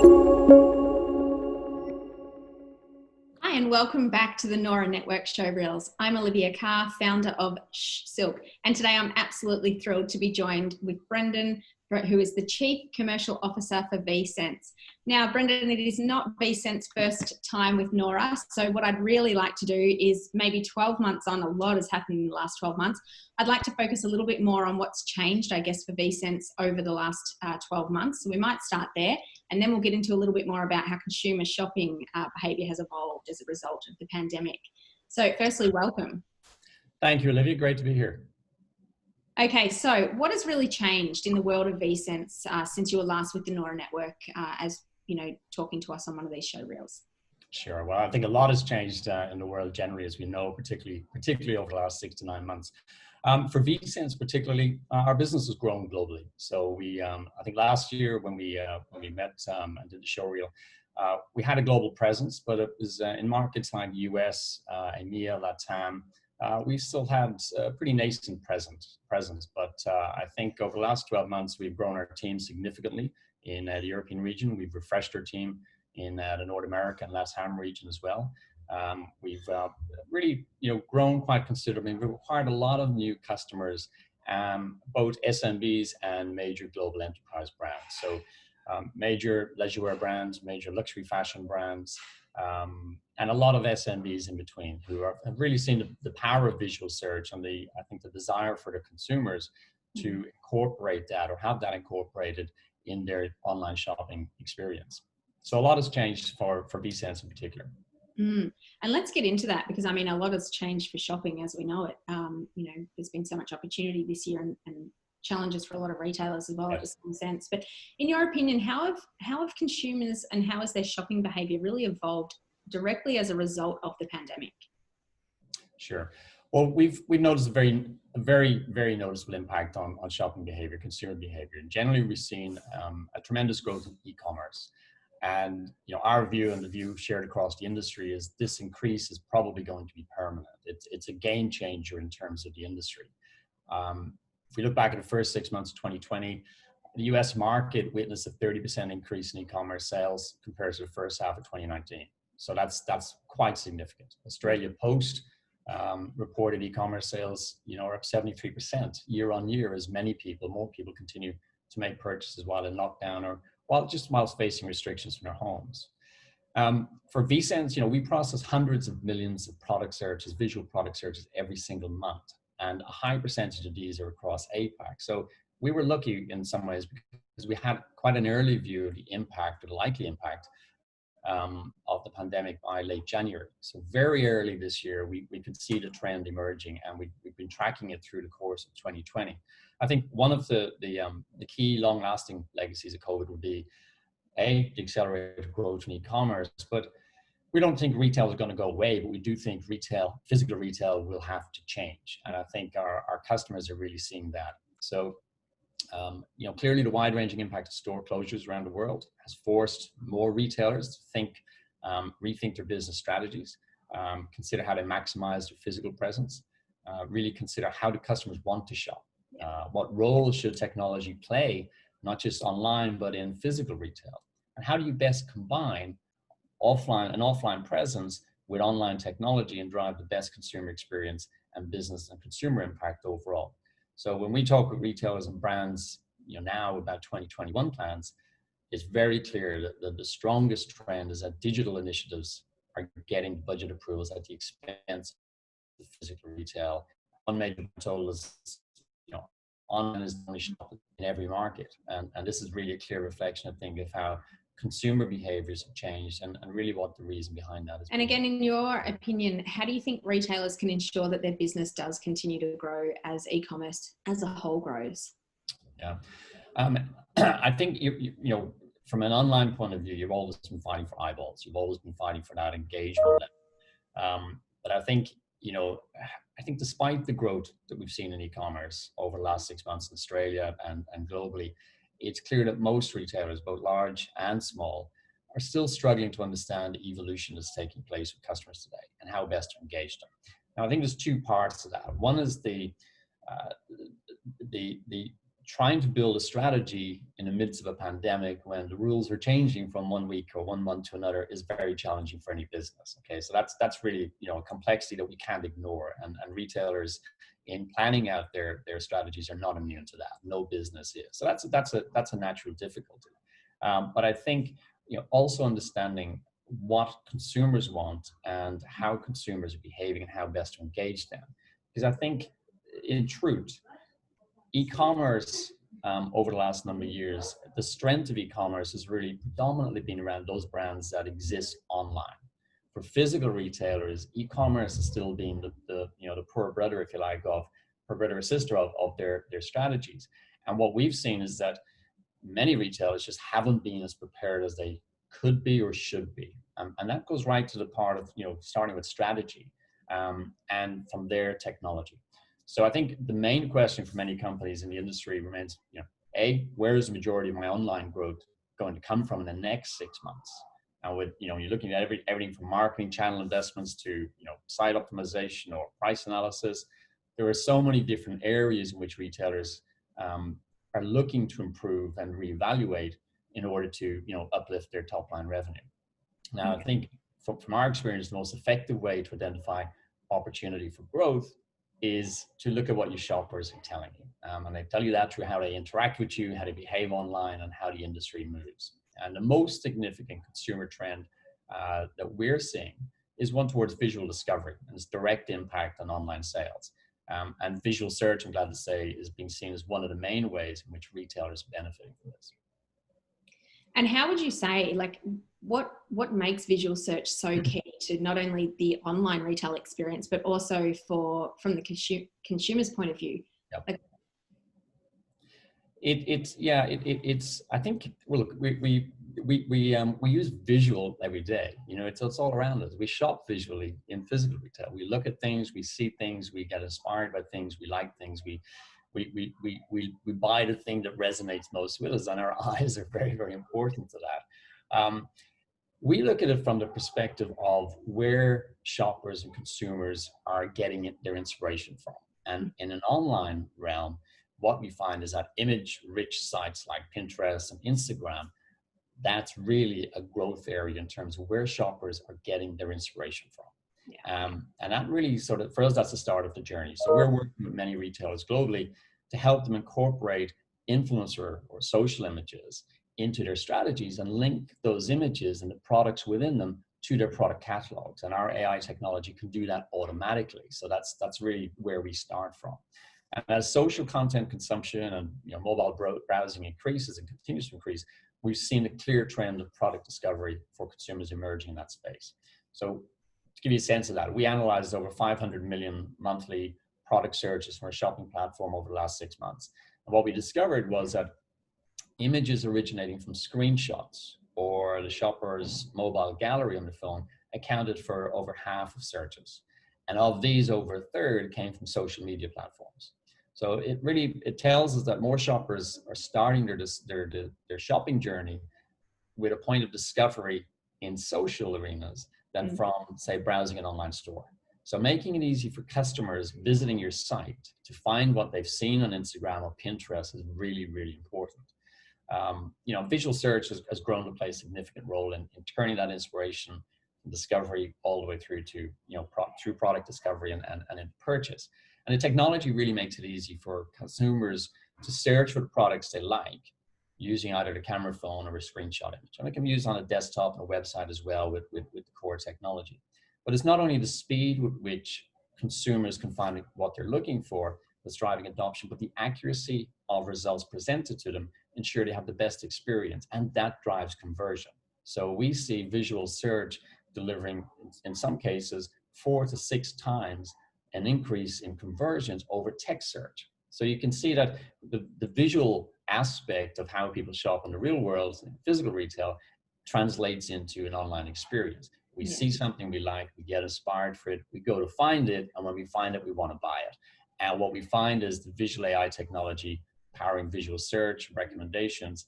Hi, and welcome back to the NORA Network Showreels. I'm Olivia Carr, founder of Silk, and today I'm absolutely thrilled to be joined with Brendan, who is the Chief Commercial Officer for ViSenze. Now, Brendan, it is not ViSenze's first time with NORA, so what I'd really like to do is maybe 12 months on, a lot has happened in the last 12 months. I'd like to focus a little bit more on what's changed, I guess, for ViSenze over the last 12 months. So we might start there, and then we'll get into a little bit more about how consumer shopping behaviour has evolved as a result of the pandemic. So firstly, welcome. Thank you, Olivia. Great to be here. Okay, so what has really changed in the world of ViSenze since you were last with the NORA network, as you know, talking to us on one of these show reels? Sure. Well, I think a lot has changed in the world generally, as we know, particularly over the last 6 to 9 months. For ViSenze particularly, our business has grown globally. So we, I think last year when we met and did the show reel, we had a global presence, but it was in markets like US, EMEA, LATAM. We still had a pretty nascent presence, but I think over the last 12 months, we've grown our team significantly in the European region. We've refreshed our team in the North America and LATAM region as well. We've really, grown quite considerably. We've acquired a lot of new customers, both SMBs and major global enterprise brands. So major leisure wear brands, major luxury fashion brands, and a lot of SMBs in between who have really seen the power of visual search and I think the desire for the consumers to incorporate that or have that incorporated in their online shopping experience. So a lot has changed for ViSenze in particular. And let's get into that, because I mean, a lot has changed for shopping as we know it. There's been so much opportunity this year and challenges for a lot of retailers as well, at the same sense. But in your opinion, how have consumers and how has their shopping behavior really evolved directly as a result of the pandemic? Sure. Well, we've noticed a very noticeable impact on shopping behavior, consumer behavior. And generally, we've seen a tremendous growth in e-commerce. And our view and the view shared across the industry is this increase is probably going to be permanent. It's a game changer in terms of the industry. If we look back at the first 6 months of 2020, the US market witnessed a 30% increase in e-commerce sales compared to the first half of 2019. So that's quite significant. Australia Post reported e-commerce sales, are up 73% year on year, as more people continue to make purchases while in lockdown or while facing restrictions from their homes. For ViSenze, we process hundreds of millions of product searches, visual product searches every single month. And a high percentage of these are across APAC. So we were lucky in some ways because we had quite an early view of the impact or the likely impact of the pandemic by late January. So very early this year, we could see the trend emerging, and we've been tracking it through the course of 2020. I think one of the key long-lasting legacies of COVID would be the accelerated growth in e-commerce, but we don't think retail is going to go away, but we do think physical retail will have to change. And I think our customers are really seeing that. So, clearly the wide-ranging impact of store closures around the world has forced more retailers to rethink their business strategies, consider how to maximize their physical presence, really consider how do customers want to shop, what role should technology play, not just online, but in physical retail, and how do you best combine offline presence with online technology and drive the best consumer experience and business and consumer impact overall. So when we talk with retailers and brands, now about 2021 plans, it's very clear that the strongest trend is that digital initiatives are getting budget approvals at the expense of physical retail. One major tool is, online is only shopping in every market. And this is really a clear reflection, I think, of how consumer behaviors have changed and really what the reason behind that is. And again, in your opinion, how do you think retailers can ensure that their business does continue to grow as e-commerce as a whole grows? Yeah, I think, from an online point of view, you've always been fighting for eyeballs. You've always been fighting for that engagement. But I think, despite the growth that we've seen in e-commerce over the last 6 months in Australia and globally, it's clear that most retailers, both large and small, are still struggling to understand the evolution that's taking place with customers today and how best to engage them. Now, I think there's two parts to that. One is the trying to build a strategy in the midst of a pandemic when the rules are changing from 1 week or 1 month to another is very challenging for any business. Okay, so that's really, you know, a complexity that we can't ignore, and retailers in planning out their strategies are not immune to that. No business is. So that's a natural difficulty. But I think, you know, also understanding what consumers want and how consumers are behaving and how best to engage them, because I think in truth, e-commerce, over the last number of years, the strength of e-commerce has really predominantly been around those brands that exist online. For physical retailers, e-commerce has still been the you know, the poor brother, if you like, of poor brother or sister of their strategies. And what we've seen is that many retailers just haven't been as prepared as they could be or should be. And that goes right to the part of, you know, starting with strategy, and from there technology. So I think the main question for many companies in the industry remains, you know, where is the majority of my online growth going to come from in the next 6 months? And with, you know, you're looking at everything from marketing channel investments to, you know, site optimization or price analysis. There are so many different areas in which retailers are looking to improve and reevaluate in order to, you know, uplift their top line revenue. Now, I think from our experience, the most effective way to identify opportunity for growth is to look at what your shoppers are telling you. And they tell you that through how they interact with you, how they behave online, and how the industry moves. And the most significant consumer trend that we're seeing is one towards visual discovery and its direct impact on online sales. And visual search, I'm glad to say, is being seen as one of the main ways in which retailers are benefiting from this. And how would you say, like, what makes visual search so key to not only the online retail experience, but also from the consumer's point of view? Yep. Like, it's I think, well, look, we use visual every day. You know, it's all around us. We shop visually in physical retail. We look at things, we see things, we get inspired by things, we like things, we buy the thing that resonates most with us, and our eyes are very, very important to that. We look at it from the perspective of where shoppers and consumers are getting their inspiration from. And in an online realm, what we find is that image-rich sites like Pinterest and Instagram, that's really a growth area in terms of where shoppers are getting their inspiration from. Yeah. And that really sort of, for us, that's the start of the journey. So we're working with many retailers globally to help them incorporate influencer or social images into their strategies and link those images and the products within them to their product catalogs. And our AI technology can do that automatically. So that's really where we start from. And as social content consumption and, you know, mobile browsing increases and continues to increase, we've seen a clear trend of product discovery for consumers emerging in that space. So to give you a sense of that, we analyzed over 500 million monthly product searches from our shopping platform over the last 6 months. And what we discovered was that images originating from screenshots or the shopper's mobile gallery on the phone accounted for over half of searches. And of these, over a third came from social media platforms. So it tells us that more shoppers are starting their shopping journey with a point of discovery in social arenas than from, say, browsing an online store. So making it easy for customers visiting your site to find what they've seen on Instagram or Pinterest is really, really important. You know, visual search has grown to play a significant role in turning that inspiration and discovery all the way through to, you know, through product discovery and in purchase. And the technology really makes it easy for consumers to search for the products they like using either the camera phone or a screenshot image. And it can be used on a desktop and a website as well with the core technology. But it's not only the speed with which consumers can find what they're looking for that's driving adoption, but the accuracy of results presented to them ensure they have the best experience, and that drives conversion. So we see visual search delivering, in some cases, 4 to 6 times an increase in conversions over text search. So you can see that the visual aspect of how people shop in the real world, in physical retail, translates into an online experience. We see something we like, we get inspired for it, we go to find it, and when we find it, we want to buy it. And what we find is the visual AI technology powering visual search recommendations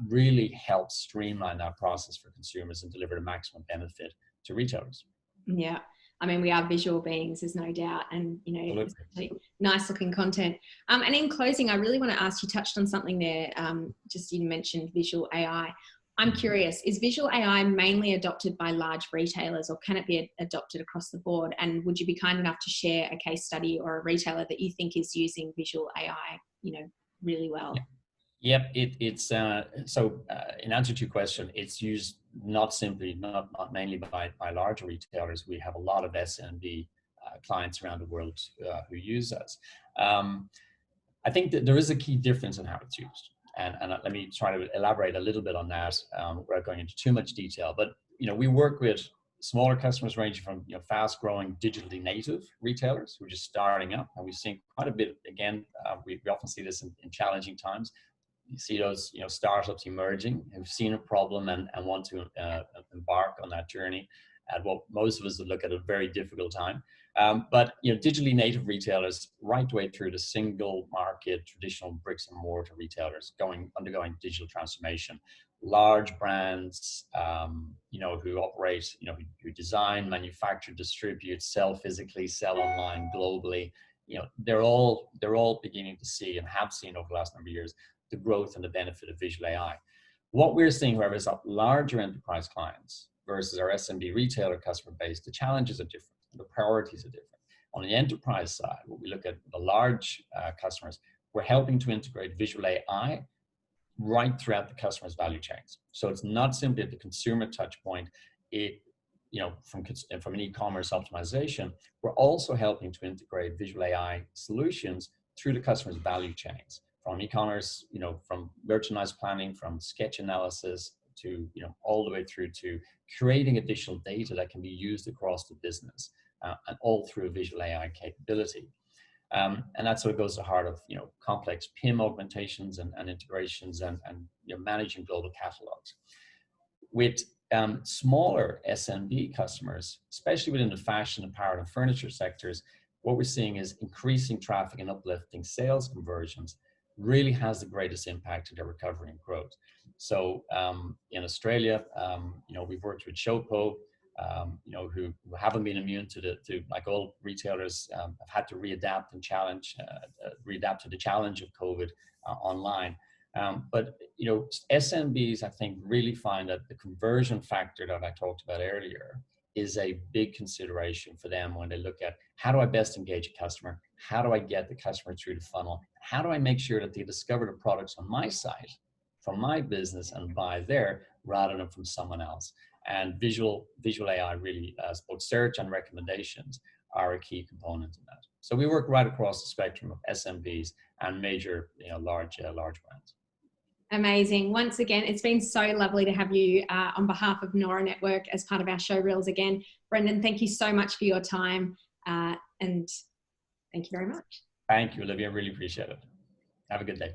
really helps streamline that process for consumers and deliver the maximum benefit to retailers. Yeah. I mean, we are visual beings, there's no doubt, and it's really nice looking content. And in closing, I really want to ask, you touched on something there, just you mentioned visual AI. I'm curious, is visual AI mainly adopted by large retailers, or can it be adopted across the board? And would you be kind enough to share a case study or a retailer that you think is using visual AI, really well? Yeah. Yep, it's in answer to your question, it's used not mainly by larger retailers. We have a lot of SMB clients around the world who use us. I think that there is a key difference in how it's used, and let me try to elaborate a little bit on that without going into too much detail. But we work with smaller customers ranging from fast-growing digitally native retailers who are just starting up, and we've seen quite a bit. Again, we often see this in challenging times. You see those startups emerging who've seen a problem and want to embark on that journey at what most of us would look at a very difficult time. But digitally native retailers, right the way through the single market traditional bricks and mortar retailers undergoing digital transformation, large brands who operate, who design, manufacture, distribute, sell physically, sell online, globally. They're all beginning to see, and have seen over the last number of years, the growth and the benefit of visual AI. What we're seeing, however, is that larger enterprise clients versus our SMB retailer customer base, the challenges are different, the priorities are different. On the enterprise side, when we look at the large customers, we're helping to integrate visual AI right throughout the customer's value chains. So it's not simply at the consumer touch point. From an e-commerce optimization, we're also helping to integrate visual AI solutions through the customer's value chains. From e-commerce, from merchandise planning, from sketch analysis to, all the way through to creating additional data that can be used across the business, and all through a visual AI capability. And that's what goes to the heart of, complex PIM augmentations and integrations and managing global catalogs. With smaller SMB customers, especially within the fashion, apparel, and furniture sectors, what we're seeing is increasing traffic and uplifting sales conversions really has the greatest impact to their recovery and growth. So in Australia, we've worked with Showpo, who haven't been immune to like all retailers, have had to readapt to the challenge of COVID online. But SMBs, I think, really find that the conversion factor that I talked about earlier is a big consideration for them when they look at, how do I best engage a customer? How do I get the customer through the funnel? How do I make sure that they discover the products on my site, from my business, and buy there rather than from someone else? And visual AI really, both search and recommendations, are a key component in that. So we work right across the spectrum of SMBs and major, large brands. Amazing. Once again, it's been so lovely to have you on behalf of NORA Network as part of our show reels again. Brendan, thank you so much for your time, and thank you very much. Thank you, Olivia. I really appreciate it. Have a good day.